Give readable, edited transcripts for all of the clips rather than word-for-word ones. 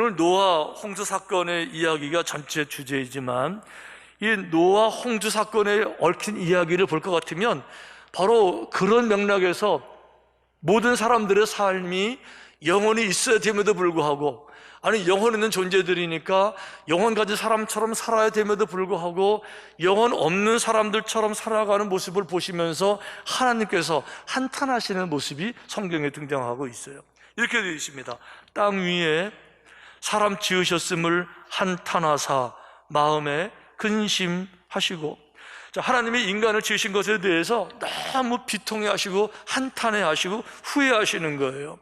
오늘 노아 홍수 사건의 이야기가 전체 주제이지만 이 노아 홍수 사건에 얽힌 이야기를 볼 것 같으면 바로 그런 맥락에서 모든 사람들의 삶이 영혼이 있어야 됨에도 불구하고, 아니 영혼 있는 존재들이니까 영혼 가진 사람처럼 살아야 됨에도 불구하고 영혼 없는 사람들처럼 살아가는 모습을 보시면서 하나님께서 한탄하시는 모습이 성경에 등장하고 있어요. 이렇게 되어 있습니다. 땅 위에 사람 지으셨음을 한탄하사 마음에 근심하시고. 자, 하나님이 인간을 지으신 것에 대해서 너무 비통해하시고 한탄해하시고 후회하시는 거예요.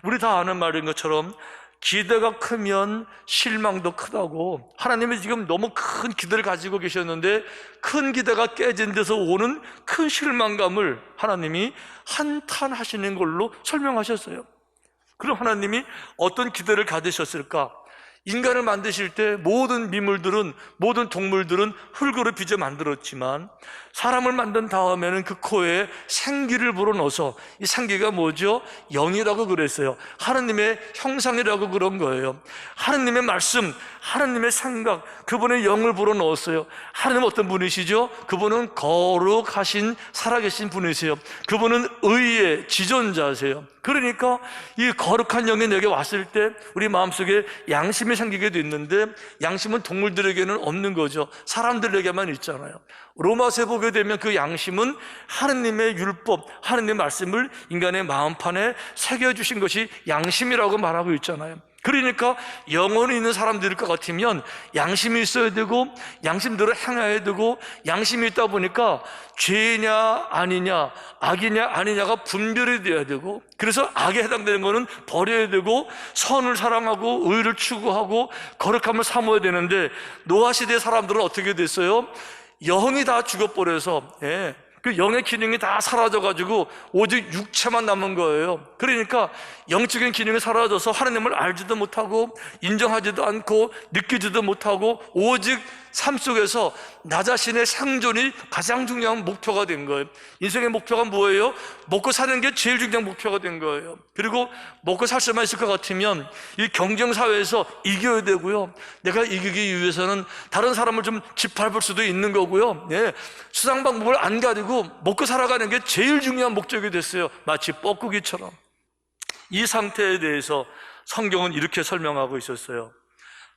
우리 다 아는 말인 것처럼 기대가 크면 실망도 크다고. 하나님이 지금 너무 큰 기대를 가지고 계셨는데 큰 기대가 깨진 데서 오는 큰 실망감을 하나님이 한탄하시는 걸로 설명하셨어요. 그럼 하나님이 어떤 기대를 가지셨을까? 인간을 만드실 때 모든 미물들은, 모든 동물들은 흙으로 빚어 만들었지만 사람을 만든 다음에는 그 코에 생기를 불어넣어서, 이 생기가 뭐죠? 영이라고 그랬어요. 하나님의 형상이라고 그런 거예요. 하나님의 말씀, 하나님의 생각, 그분의 영을 불어넣었어요. 하나님은 어떤 분이시죠? 그분은 거룩하신 살아계신 분이세요. 그분은 의의 지존자세요. 그러니까 이 거룩한 영이 내게 왔을 때 우리 마음속에 양심이 생기게 됐는데, 양심은 동물들에게는 없는 거죠. 사람들에게만 있잖아요. 로마서에 보게 되면 그 양심은 하느님의 율법, 하느님의 말씀을 인간의 마음판에 새겨주신 것이 양심이라고 말하고 있잖아요. 그러니까 영혼이 있는 사람들일 것 같으면 양심이 있어야 되고 양심대로 행해야 되고, 양심이 있다 보니까 죄냐 아니냐, 악이냐 아니냐가 분별이 돼야 되고, 그래서 악에 해당되는 거는 버려야 되고 선을 사랑하고 의를 추구하고 거룩함을 사모해야 되는데, 노아 시대 사람들은 어떻게 됐어요? 영이 다 죽어버려서 그 영의 기능이 다 사라져가지고 오직 육체만 남은 거예요. 그러니까 영적인 기능이 사라져서 하나님을 알지도 못하고 인정하지도 않고 느끼지도 못하고 오직 삶 속에서 나 자신의 생존이 가장 중요한 목표가 된 거예요. 인생의 목표가 뭐예요? 먹고 사는 게 제일 중요한 목표가 된 거예요. 그리고 먹고 살 수만 있을 것 같으면 이 경쟁사회에서 이겨야 되고요, 내가 이기기 위해서는 다른 사람을 좀 짓밟을 수도 있는 거고요, 수상 방법을 안 가지고 먹고 살아가는 게 제일 중요한 목적이 됐어요. 마치 뻐꾸기처럼. 이 상태에 대해서 성경은 이렇게 설명하고 있었어요.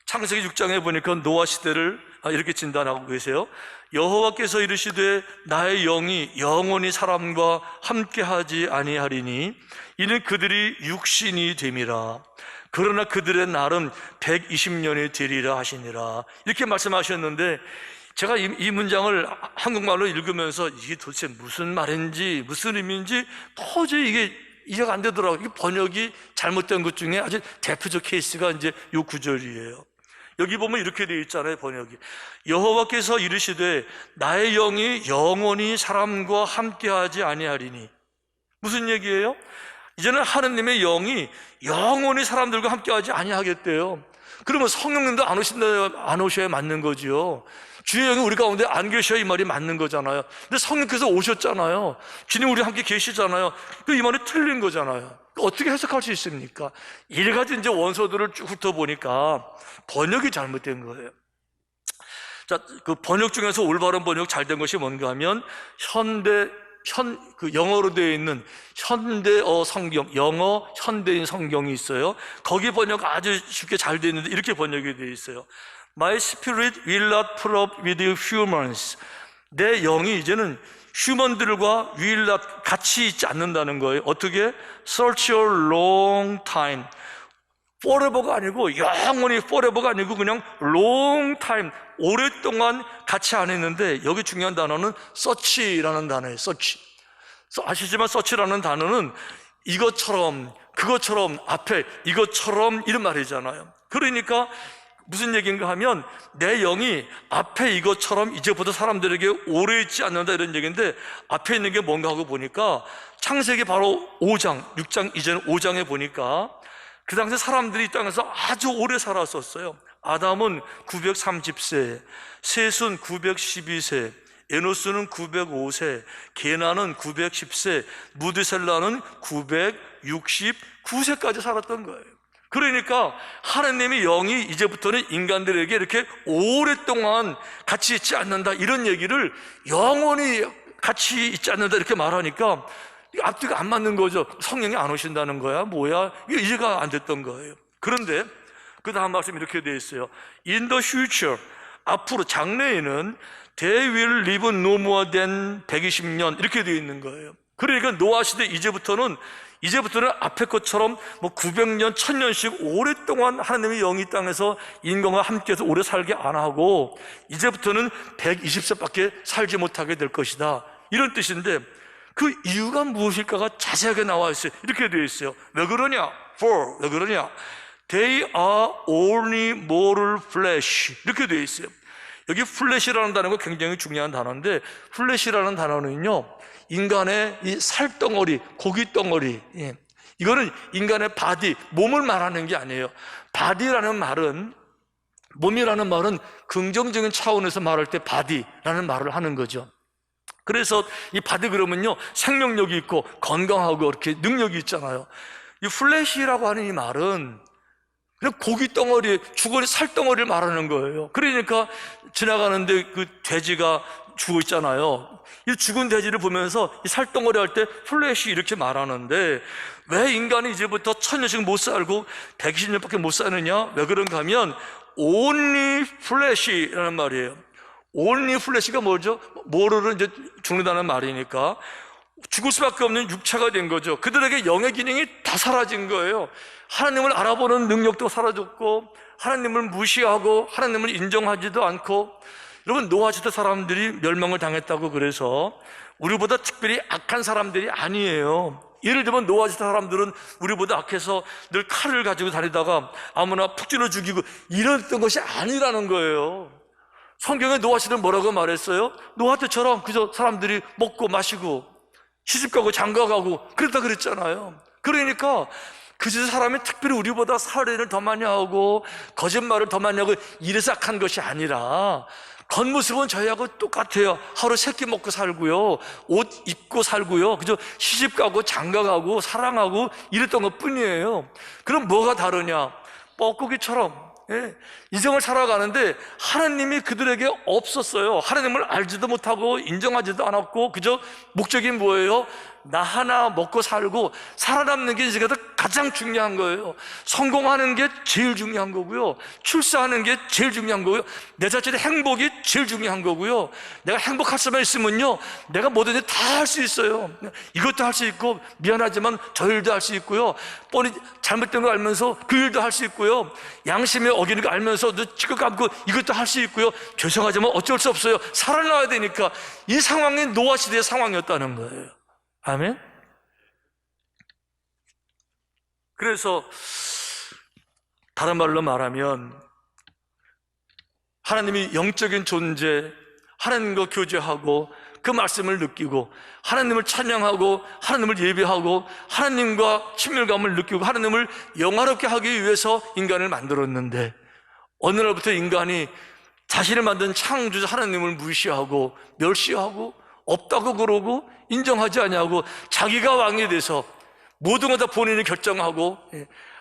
창세기 6장에 보니까 노아 시대를 이렇게 진단하고 계세요. 여호와께서 이르시되 나의 영이 영원히 사람과 함께하지 아니하리니 이는 그들이 육신이 됨이라. 그러나 그들의 날은 120년이 되리라 하시니라. 이렇게 말씀하셨는데, 제가 이 문장을 한국말로 읽으면서 이게 도대체 무슨 말인지 무슨 의미인지 도저히 이게 이해가 안 되더라고요. 이게 번역이 잘못된 것 중에 아주 대표적 케이스가 이제 이 구절이에요. 여기 보면 이렇게 되어 있잖아요, 번역이. 여호와께서 이르시되 나의 영이 영원히 사람과 함께하지 아니하리니. 무슨 얘기예요? 이제는 하느님의 영이 영원히 사람들과 함께하지 아니하겠대요. 그러면 성령님도 안 오셔야 맞는 거지요. 주의 영이 우리 가운데 안 계셔야 이 말이 맞는 거잖아요. 근데 성령께서 오셨잖아요. 주님 우리 함께 계시잖아요. 이 말이 틀린 거잖아요. 어떻게 해석할 수 있습니까? 이래 가지 이제 원서들을 쭉 훑어보니까 번역이 잘못된 거예요. 자, 그 번역 중에서 올바른 번역 잘된 것이 뭔가 하면 영어로 되어 있는 현대어 성경, 영어 현대인 성경이 있어요. 거기 번역 아주 쉽게 잘 되어 있는데 이렇게 번역이 되어 있어요. My spirit will not put up with you humans. 내 영이 이제는 휴먼들과 will not 같이 있지 않는다는 거예요. 어떻게? Search your long time. forever가 아니고, 영원히 forever가 아니고 그냥 long time, 오랫동안 같이 안 했는데, 여기 중요한 단어는 search라는 단어예요. search. 아시지만 search라는 단어는 이것처럼 그것처럼 앞에 이것처럼 이런 말이잖아요. 그러니까 무슨 얘기인가 하면 내 영이 앞에 이것처럼 이제부터 사람들에게 오래 있지 않는다 이런 얘기인데, 앞에 있는 게 뭔가 하고 보니까 창세기 바로 5장, 6장 이전 5장에 보니까 그 당시 사람들이 이 땅에서 아주 오래 살았었어요. 아담은 930세, 셋은 912세, 에노스는 905세, 게나는 910세, 무드셀라는 969세까지 살았던 거예요. 그러니까 하나님의 영이 이제부터는 인간들에게 이렇게 오랫동안 같이 있지 않는다, 이런 얘기를 영원히 같이 있지 않는다 이렇게 말하니까 앞뒤가 안 맞는 거죠. 성령이 안 오신다는 거야 뭐야, 이게 이해가 안 됐던 거예요. 그런데 그 다음 말씀이 이렇게 되어 있어요. In the future, 앞으로 장래에는 They will live no more than 120년 이렇게 되어 있는 거예요. 그러니까 노아 시대 이제부터는 앞에 것처럼 뭐 900년, 1000년씩 오랫동안 하나님의 영이 이 땅에서 인간과 함께해서 오래 살게 안 하고 이제부터는 120세밖에 살지 못하게 될 것이다, 이런 뜻인데 그 이유가 무엇일까가 자세하게 나와 있어요. 이렇게 되어 있어요. 왜 그러냐? 왜 그러냐? They are only mortal flesh 이렇게 되어 있어요. 여기 플래시라는 단어가 굉장히 중요한 단어인데, 플래시라는 단어는요, 인간의 이 살덩어리, 고깃덩어리, 이거는 인간의 바디, 몸을 말하는 게 아니에요. 바디라는 말은, 몸이라는 말은 긍정적인 차원에서 말할 때 바디라는 말을 하는 거죠. 그래서 이 바디 그러면요, 생명력이 있고 건강하고 이렇게 능력이 있잖아요. 이 플래시라고 하는 이 말은 그냥 고깃덩어리, 죽어있는 살덩어리를 말하는 거예요. 그러니까 지나가는데 그 돼지가 죽어 있잖아요. 이 죽은 돼지를 보면서 이 살덩어리 할 때 플래시 이렇게 말하는데, 왜 인간이 이제부터 1000년씩 못 살고 120년밖에 못 사느냐? 왜 그런가 하면 only flesh라는 말이에요. only flesh가 뭐죠? 모르는 이제 죽는다는 말이니까 죽을 수밖에 없는 육체가 된 거죠. 그들에게 영의 기능이 다 사라진 거예요. 하나님을 알아보는 능력도 사라졌고, 하나님을 무시하고 하나님을 인정하지도 않고. 여러분, 노아 시대 사람들이 멸망을 당했다고 그래서 우리보다 특별히 악한 사람들이 아니에요. 예를 들면 노아 시대 사람들은 우리보다 악해서 늘 칼을 가지고 다니다가 아무나 푹 찔러 죽이고 이랬던 것이 아니라는 거예요. 성경에 노아 시대는 뭐라고 말했어요? 노아 때처럼 그저 사람들이 먹고 마시고 시집가고 장가가고 그랬다 그랬잖아요. 그러니까 그 시대 사람이 특별히 우리보다 살인을 더 많이 하고 거짓말을 더 많이 하고 이래서 악한 것이 아니라, 겉모습은 저희하고 똑같아요. 하루 3끼 먹고 살고요, 옷 입고 살고요, 그저 시집가고 장가가고 사랑하고 이랬던 것 뿐이에요. 그럼 뭐가 다르냐? 뻐꾸기처럼 인생을 살아가는데 하나님이 그들에게 없었어요. 하나님을 알지도 못하고 인정하지도 않았고, 그저 목적이 뭐예요? 나 하나 먹고 살고 살아남는 게 이제가 가장 중요한 거예요. 성공하는 게 제일 중요한 거고요, 출세하는 게 제일 중요한 거고요, 내 자신의 행복이 제일 중요한 거고요. 내가 행복할 수만 있으면요, 내가 뭐든지 다 할 수 있어요. 이것도 할 수 있고, 미안하지만 저 일도 할 수 있고요, 뻔히 잘못된 거 알면서 그 일도 할 수 있고요, 양심에 어기는 거 알면서 지껏 감고 이것도 할 수 있고요, 죄송하지만 어쩔 수 없어요. 살아나야 되니까. 이 상황이 노아 시대의 상황이었다는 거예요. 아멘? 그래서 다른 말로 말하면 하나님이 영적인 존재, 하나님과 교제하고 그 말씀을 느끼고 하나님을 찬양하고 하나님을 예배하고 하나님과 친밀감을 느끼고 하나님을 영화롭게 하기 위해서 인간을 만들었는데, 어느 날부터 인간이 자신을 만든 창조자 하나님을 무시하고 멸시하고 없다고 그러고 인정하지 않냐고 자기가 왕이 돼서 모든 걸 다 본인이 결정하고,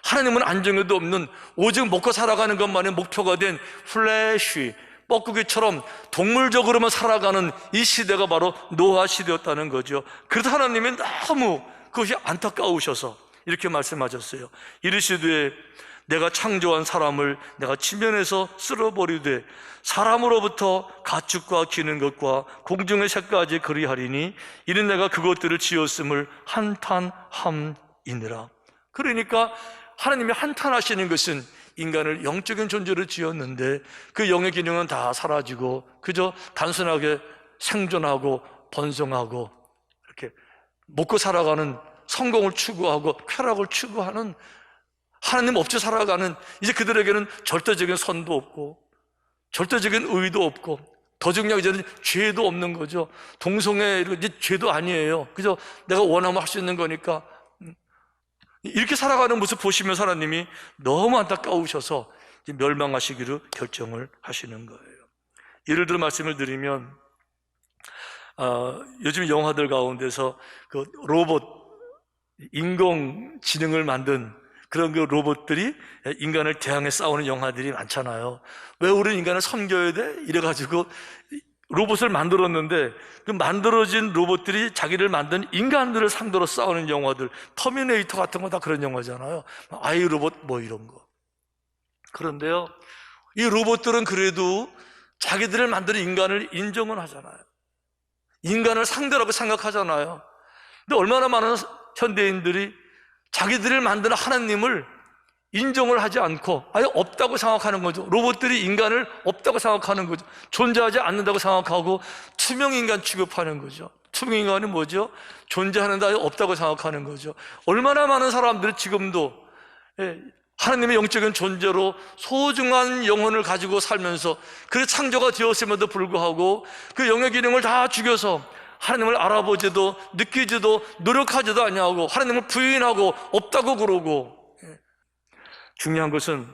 하나님은 안정에도 없는 오직 먹고 살아가는 것만이 목표가 된 플래시, 뻐꾸기처럼 동물적으로만 살아가는 이 시대가 바로 노아 시대였다는 거죠. 그래서 하나님이 너무 그것이 안타까우셔서 이렇게 말씀하셨어요. 이르시되 내가 창조한 사람을 내가 지면에서 쓸어버리되 사람으로부터 가축과 기는 것과 공중의 새까지 그리하리니 이는 내가 그것들을 지었음을 한탄함이니라. 그러니까 하나님이 한탄하시는 것은 인간을 영적인 존재로 지었는데 그 영의 기능은 다 사라지고 그저 단순하게 생존하고 번성하고 이렇게 먹고 살아가는, 성공을 추구하고 쾌락을 추구하는, 하나님 없이 살아가는, 이제 그들에게는 절대적인 선도 없고 절대적인 의도 없고 더 중요하게 이제는 죄도 없는 거죠. 동성애 이제 죄도 아니에요. 그저 내가 원하면 할 수 있는 거니까. 이렇게 살아가는 모습 보시면서 하나님이 너무 안타까우셔서 멸망하시기로 결정을 하시는 거예요. 예를 들어 말씀을 드리면 요즘 영화들 가운데서 그 로봇 인공지능을 만든 그런 그 로봇들이 인간을 대항해 싸우는 영화들이 많잖아요. 왜 우리는 인간을 섬겨야 돼? 이래가지고 로봇을 만들었는데 그 만들어진 로봇들이 자기를 만든 인간들을 상대로 싸우는 영화들, 터미네이터 같은 거 다 그런 영화잖아요. 아이 로봇 뭐 이런 거. 그런데요, 이 로봇들은 그래도 자기들을 만드는 인간을 인정은 하잖아요. 인간을 상대라고 생각하잖아요. 근데 얼마나 많은 현대인들이 자기들을 만드는 하나님을 인정을 하지 않고 아예 없다고 생각하는 거죠. 로봇들이 인간을 없다고 생각하는 거죠. 존재하지 않는다고 생각하고 투명인간 취급하는 거죠. 투명인간은 뭐죠? 존재하는데 아예 없다고 생각하는 거죠. 얼마나 많은 사람들이 지금도 하나님의 영적인 존재로 소중한 영혼을 가지고 살면서 그 창조가 되었음에도 불구하고 그 영의 기능을 다 죽여서 하나님을 알아보지도 느끼지도 노력하지도 아니하고 하나님을 부인하고 없다고 그러고. 중요한 것은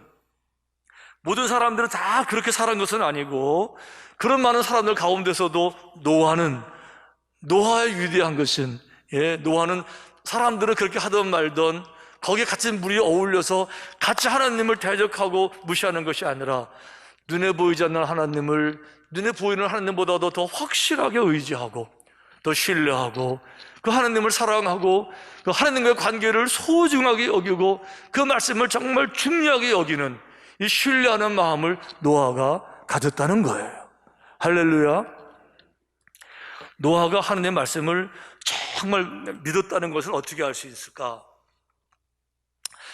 모든 사람들은 다 그렇게 살은 것은 아니고 그런 많은 사람들 가운데서도 노아의 위대한 것은 노아는 사람들은 그렇게 하던 말던 거기에 같이 물이 어울려서 같이 하나님을 대적하고 무시하는 것이 아니라 눈에 보이지 않는 하나님을 눈에 보이는 하나님보다도 더 확실하게 의지하고 더 신뢰하고 그 하나님을 사랑하고 그 하나님과의 관계를 소중하게 여기고 그 말씀을 정말 중요하게 여기는 이 신뢰하는 마음을 노아가 가졌다는 거예요. 할렐루야. 노아가 하나님의 말씀을 정말 믿었다는 것을 어떻게 알 수 있을까?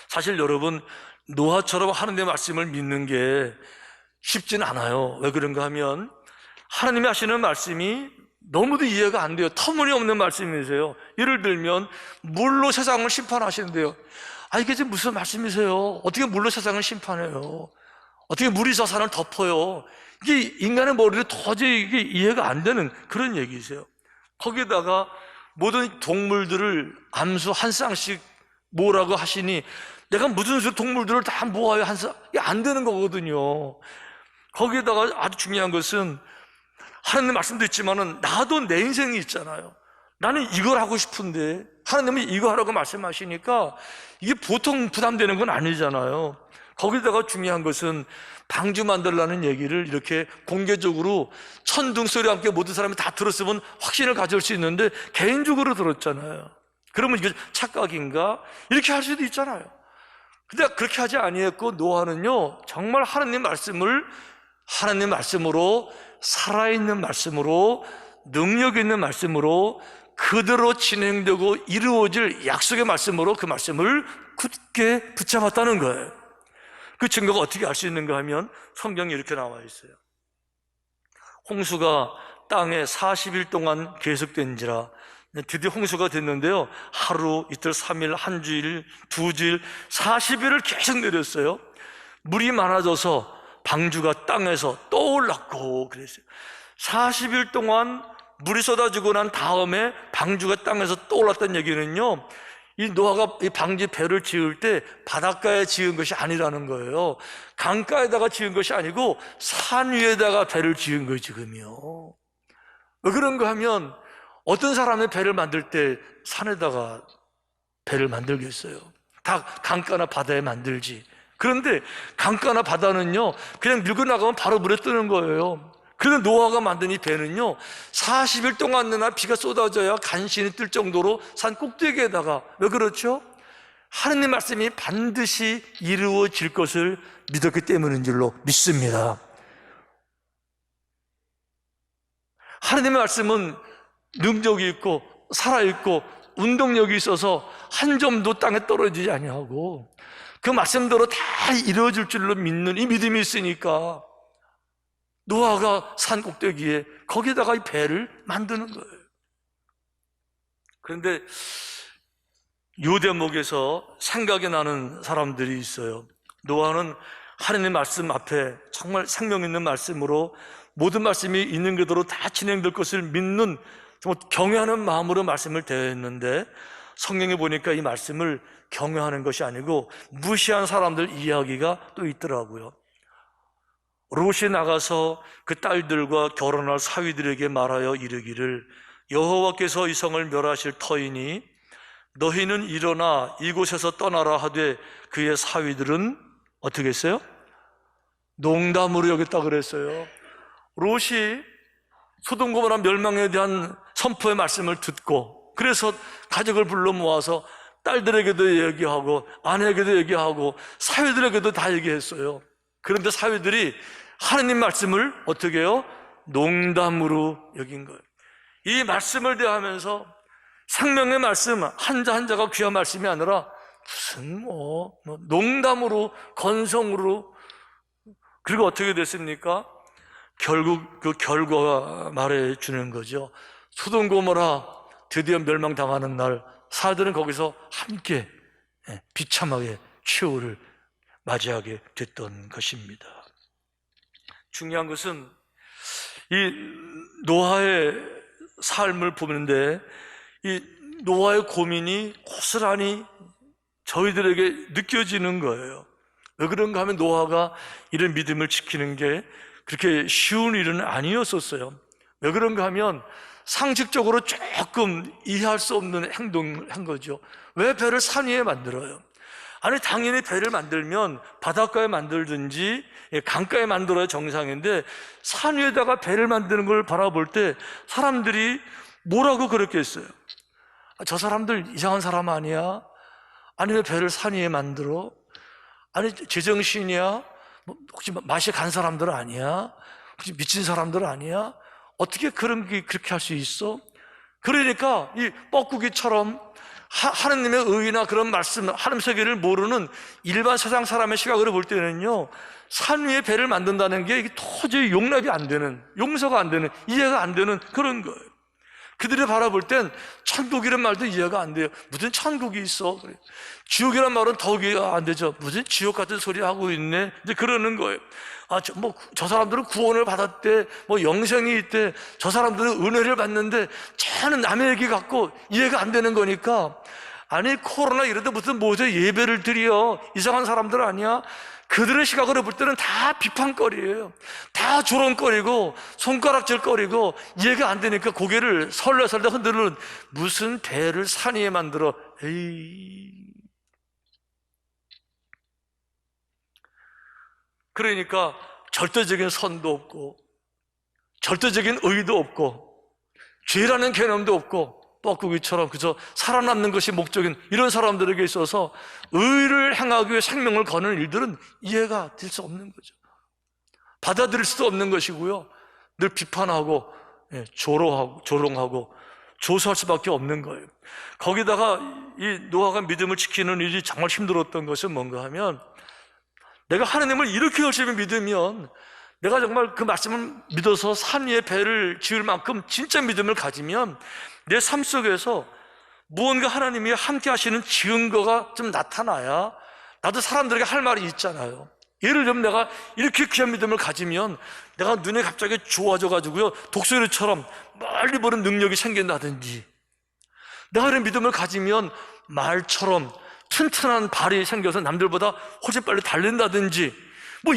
사실 여러분, 노아처럼 하나님의 말씀을 믿는 게 쉽진 않아요. 왜 그런가 하면 하나님이 하시는 말씀이 너무도 이해가 안 돼요. 터무니없는 말씀이세요. 예를 들면 물로 세상을 심판하시는데요. 이게 지금 무슨 말씀이세요? 어떻게 물로 세상을 심판해요? 어떻게 물이 저 산을 덮어요? 이게 인간의 머리로 도저히 이게 이해가 안 되는 그런 얘기세요. 거기다가 모든 동물들을 암수 한 쌍씩 모으라고 하시니 내가 무슨 수 동물들을 다 모아야 한 쌍, 이게 안 되는 거거든요. 거기다가 아주 중요한 것은 하나님 말씀도 있지만은 나도 내 인생이 있잖아요. 나는 이걸 하고 싶은데 하나님이 이거 하라고 말씀하시니까 이게 보통 부담되는 건 아니잖아요. 거기다가 중요한 것은 방주 만들라는 얘기를 이렇게 공개적으로 천둥소리와 함께 모든 사람이 다 들었으면 확신을 가질 수 있는데 개인적으로 들었잖아요. 그러면 이게 착각인가? 이렇게 할 수도 있잖아요. 근데 그렇게 하지 아니했고 노아는요 정말 하나님 말씀으로 살아있는 말씀으로 능력 있는 말씀으로 그대로 진행되고 이루어질 약속의 말씀으로 그 말씀을 굳게 붙잡았다는 거예요. 그 증거가 어떻게 알 수 있는가 하면 성경에 이렇게 나와 있어요. 홍수가 땅에 40일 동안 계속된지라. 드디어 홍수가 됐는데요, 하루, 이틀, 3일, 한 주일, 두 주일, 40일을 계속 내렸어요. 물이 많아져서 방주가 땅에서 떠올랐고 그랬어요. 40일 동안 물이 쏟아지고 난 다음에 방주가 땅에서 떠올랐다는 얘기는요, 이 노아가 이 방주 배를 지을 때 바닷가에 지은 것이 아니라는 거예요. 강가에다가 지은 것이 아니고 산 위에다가 배를 지은 거예요, 지금요. 왜 그런가 하면 어떤 사람의 배를 만들 때 산에다가 배를 만들겠어요? 다 강가나 바다에 만들지. 그런데 강가나 바다는요 그냥 밀고 나가면 바로 물에 뜨는 거예요. 그래서 노아가 만든 이 배는요 40일 동안 내나 비가 쏟아져야 간신히 뜰 정도로 산 꼭대기에다가, 왜 그렇죠? 하느님 말씀이 반드시 이루어질 것을 믿었기 때문인 줄로 믿습니다. 하느님의 말씀은 능력이 있고 살아있고 운동력이 있어서 한 점도 땅에 떨어지지 아니하고 그 말씀대로 다 이루어질 줄로 믿는 이 믿음이 있으니까 노아가 산 꼭대기에 거기다가 이 배를 만드는 거예요. 그런데 이 대목에서 생각이 나는 사람들이 있어요. 노아는 하나님의 말씀 앞에 정말 생명 있는 말씀으로 모든 말씀이 있는 그대로 다 진행될 것을 믿는 정말 경외하는 마음으로 말씀을 대했는데 성경에 보니까 이 말씀을 경외하는 것이 아니고 무시한 사람들 이야기가 또 있더라고요. 롯이 나가서 그 딸들과 결혼할 사위들에게 말하여 이르기를 여호와께서 이 성을 멸하실 터이니 너희는 일어나 이곳에서 떠나라 하되 그의 사위들은 어떻게 했어요? 농담으로 여겼다 그랬어요. 롯이 소돔 고모라 멸망에 대한 선포의 말씀을 듣고, 그래서 가족을 불러 모아서 딸들에게도 얘기하고 아내에게도 얘기하고 사위들에게도 다 얘기했어요. 그런데 사위들이 하나님 말씀을 어떻게 해요? 농담으로 여긴 거예요. 이 말씀을 대하면서 생명의 말씀 한자 한자가 귀한 말씀이 아니라 무슨 농담으로, 건성으로. 그리고 어떻게 됐습니까? 결국 그 결과가 말해주는 거죠. 소돔 고모라 드디어 멸망당하는 날, 사들은 거기서 함께 비참하게 최후를 맞이하게 됐던 것입니다. 중요한 것은 이 노아의 삶을 보는데, 이 노아의 고민이 고스란히 저희들에게 느껴지는 거예요. 왜 그런가 하면 노아가 이런 믿음을 지키는 게 그렇게 쉬운 일은 아니었었어요. 왜 그런가 하면 상식적으로 조금 이해할 수 없는 행동을 한 거죠. 왜 배를 산 위에 만들어요? 아니, 당연히 배를 만들면 바닷가에 만들든지 강가에 만들어야 정상인데, 산 위에다가 배를 만드는 걸 바라볼 때 사람들이 뭐라고 그랬겠어요? 저 사람들 이상한 사람 아니야? 아니, 왜 배를 산 위에 만들어? 아니, 제정신이야? 혹시 맛이 간 사람들 아니야? 혹시 미친 사람들 아니야? 어떻게 그렇게 할 수 있어? 그러니까 이 뻐꾸기처럼 하느님의 의나 그런 말씀, 하나님 세계를 모르는 일반 세상 사람의 시각으로 볼 때는요, 산 위에 배를 만든다는 게 이게 도저히 용납이 안 되는, 용서가 안 되는, 이해가 안 되는 그런 거예요. 그들이 바라볼 땐 천국이란 말도 이해가 안 돼요. 무슨 천국이 있어? 지옥이란 말은 더 이해가 안 되죠. 무슨 지옥 같은 소리 하고 있네? 이제 그러는 거예요. 저 사람들은 구원을 받았대, 영생이 있대, 저 사람들은 은혜를 받는데, 저는 남의 얘기 갖고 이해가 안 되는 거니까, 아니, 코로나 이런데 무슨 모세 예배를 드려? 이상한 사람들 아니야? 그들의 시각으로 볼 때는 다 비판거리예요. 다 조롱거리고 손가락질거리고 이해가 안 되니까 고개를 설레설레 흔드는, 무슨 배를 산 위에 만들어? 에이. 그러니까 절대적인 선도 없고 절대적인 의도 없고 죄라는 개념도 없고 뻐꾸기처럼 그저 살아남는 것이 목적인 이런 사람들에게 있어서 의를 행하기 위해 생명을 거는 일들은 이해가 될 수 없는 거죠. 받아들일 수도 없는 것이고요, 늘 비판하고 조롱하고 조소할 수밖에 없는 거예요. 거기다가 이 노아가 믿음을 지키는 일이 정말 힘들었던 것은 뭔가 하면, 내가 하나님을 이렇게 열심히 믿으면, 내가 정말 그 말씀을 믿어서 산 위에 배를 지을 만큼 진짜 믿음을 가지면 내 삶 속에서 무언가 하나님이 함께 하시는 증거가 좀 나타나야 나도 사람들에게 할 말이 있잖아요. 예를 들면 내가 이렇게 귀한 믿음을 가지면 내가 눈에 갑자기 좋아져 가지고요, 독수리처럼 멀리 보는 능력이 생긴다든지, 내가 이런 믿음을 가지면 말처럼 튼튼한 발이 생겨서 남들보다 훨씬 빨리 달린다든지,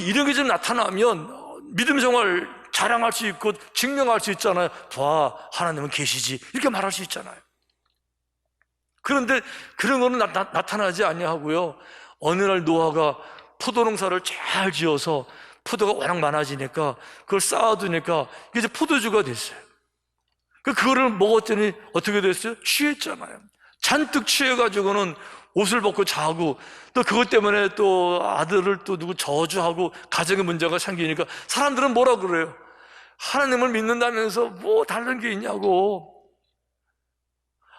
이런 게 좀 나타나면 믿음 생활 자랑할 수 있고 증명할 수 있잖아요. 봐, 하나님은 계시지, 이렇게 말할 수 있잖아요. 그런데 그런 거는 나타나지 아니하고요, 어느 날 노아가 포도농사를 잘 지어서 포도가 워낙 많아지니까 그걸 쌓아두니까 이게 이제 포도주가 됐어요. 그거를 먹었더니 어떻게 됐어요? 취했잖아요. 잔뜩 취해가지고는 옷을 벗고 자고, 또 그것 때문에 또 아들을 또 누구 저주하고 가정에 문제가 생기니까 사람들은 뭐라 그래요? 하나님을 믿는다면서 뭐 다른 게 있냐고.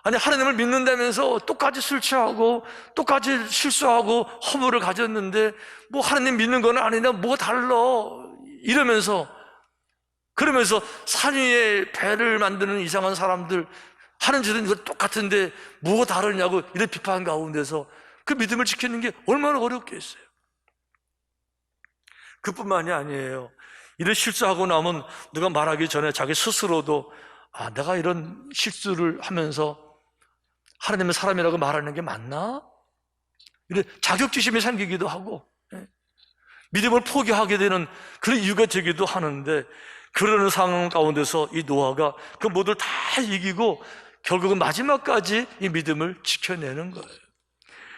아니, 하나님을 믿는다면서 똑같이 술 취하고 똑같이 실수하고 허물을 가졌는데 뭐 하나님 믿는 건 아니냐, 뭐가 달라, 이러면서, 그러면서 산 위에 배를 만드는 이상한 사람들 하는 짓은 이거 똑같은데 뭐가 다르냐고, 이런 비판 가운데서 그 믿음을 지키는 게 얼마나 어렵겠어요. 그뿐만이 아니에요. 이런 실수하고 나면 누가 말하기 전에 자기 스스로도 내가 이런 실수를 하면서 하나님의 사람이라고 말하는 게 맞나? 이런 자격지심이 생기기도 하고 믿음을 포기하게 되는 그런 이유가 되기도 하는데, 그러는 상황 가운데서 이 노아가 그 모두를 다 이기고 결국은 마지막까지 이 믿음을 지켜내는 거예요.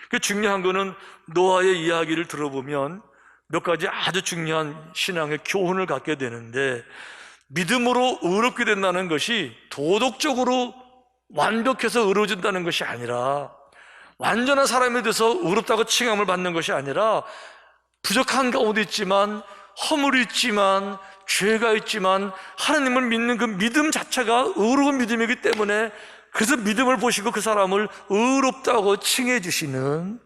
그 중요한 거는 노아의 이야기를 들어보면 몇 가지 아주 중요한 신앙의 교훈을 갖게 되는데, 믿음으로 의롭게 된다는 것이 도덕적으로 완벽해서 의로워진다는 것이 아니라, 완전한 사람이 돼서 의롭다고 칭함을 받는 것이 아니라, 부족한 가운데 있지만, 허물이 있지만, 죄가 있지만 하나님을 믿는 그 믿음 자체가 의로운 믿음이기 때문에, 그래서 믿음을 보시고 그 사람을 의롭다고 칭해 주시는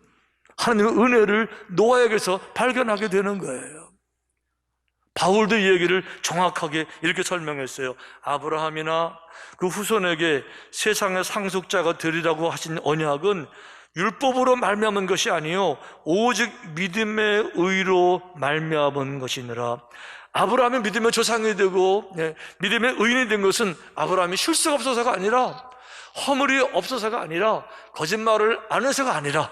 하나님의 은혜를 노아에게서 발견하게 되는 거예요. 바울도 이 얘기를 정확하게 이렇게 설명했어요. 아브라함이나 그 후손에게 세상의 상속자가 되리라고 하신 언약은 율법으로 말미암은 것이 아니요 오직 믿음의 의로 말미암은 것이니라. 아브라함이 믿음의 조상이 되고 믿음의 의인이 된 것은 아브라함이 실수가 없어서가 아니라, 허물이 없어서가 아니라, 거짓말을 안 해서가 아니라,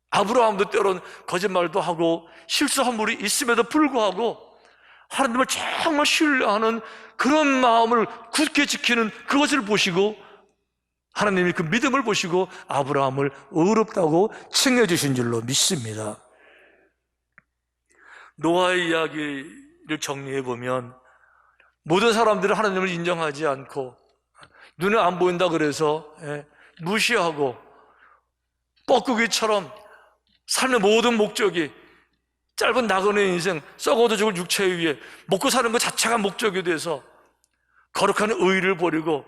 아브라함도 때론 거짓말도 하고 실수 허물이 있음에도 불구하고 하나님을 정말 신뢰하는 그런 마음을 굳게 지키는 그것을 보시고, 하나님이 그 믿음을 보시고 아브라함을 의롭다고 칭해 주신 줄로 믿습니다. 노아의 이야기를 정리해 보면, 모든 사람들은 하나님을 인정하지 않고 눈에 안 보인다 그래서 무시하고 뻐꾸기처럼 삶의 모든 목적이 짧은 나그네 인생, 썩어도 죽을 육체 위에 먹고 사는 것 자체가 목적이 돼서 거룩한 의를 버리고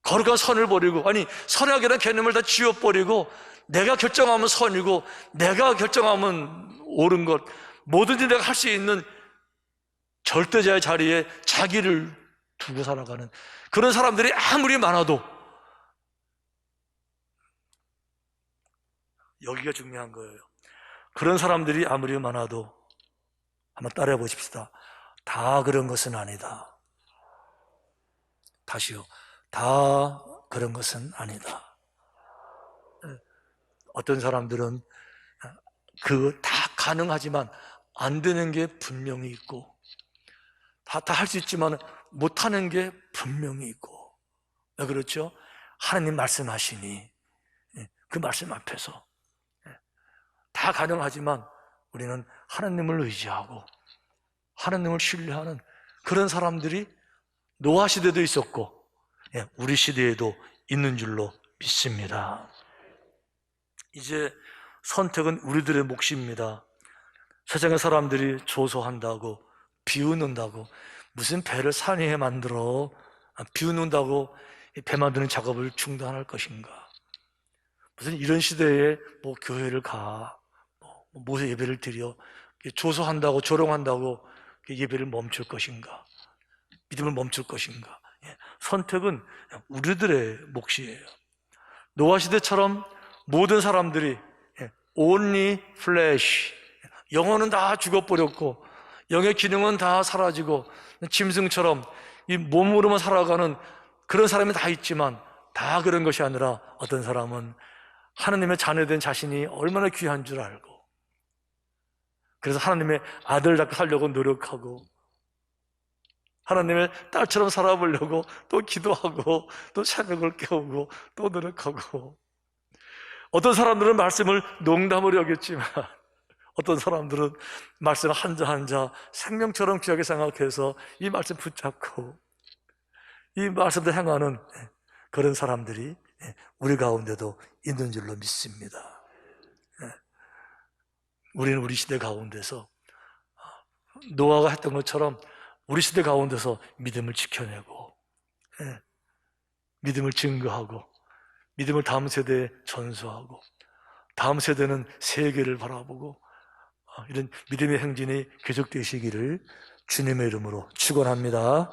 거룩한 선을 버리고, 아니 선악이라는 개념을 다 지워버리고 내가 결정하면 선이고 내가 결정하면 옳은 것, 뭐든지 내가 할 수 있는 절대자의 자리에 자기를 두고 살아가는 그런 사람들이 아무리 많아도, 여기가 중요한 거예요. 그런 사람들이 아무리 많아도 한번 따라해 보십시다. 다 그런 것은 아니다. 다시요. 다 그런 것은 아니다. 어떤 사람들은 그 다 가능하지만 안 되는 게 분명히 있고, 다 할 수 있지만 못하는 게 분명히 있고. 왜 그렇죠? 하나님 말씀하시니 그 말씀 앞에서 다 가능하지만 우리는 하나님을 의지하고 하나님을 신뢰하는 그런 사람들이 노아 시대도 있었고 우리 시대에도 있는 줄로 믿습니다. 이제 선택은 우리들의 몫입니다. 세상의 사람들이 조소한다고, 비웃는다고, 무슨 배를 산 위에 만들어 비웃는다고 배 만드는 작업을 중단할 것인가? 무슨 이런 시대에 교회를 가, 모세 예배를 드려 조소한다고, 조롱한다고 예배를 멈출 것인가? 믿음을 멈출 것인가? 선택은 우리들의 몫이에요. 노아 시대처럼 모든 사람들이 only flesh, 영혼은 다 죽어버렸고 영의 기능은 다 사라지고 짐승처럼 이 몸으로만 살아가는 그런 사람이 다 있지만, 다 그런 것이 아니라 어떤 사람은 하나님의 자녀된 자신이 얼마나 귀한 줄 알고, 그래서 하나님의 아들 잡고 살려고 노력하고, 하나님의 딸처럼 살아보려고 또 기도하고 또 새벽을 깨우고 또 노력하고, 어떤 사람들은 말씀을 농담으로 여겼지만 어떤 사람들은 말씀 한자 한자 생명처럼 귀하게 생각해서 이 말씀 붙잡고 이 말씀을 행하는 그런 사람들이 우리 가운데도 있는 줄로 믿습니다. 우리는 우리 시대 가운데서 노아가 했던 것처럼 우리 시대 가운데서 믿음을 지켜내고 믿음을 증거하고 믿음을 다음 세대에 전수하고, 다음 세대는 세계를 바라보고 이런 믿음의 행진이 계속되시기를 주님의 이름으로 축원합니다.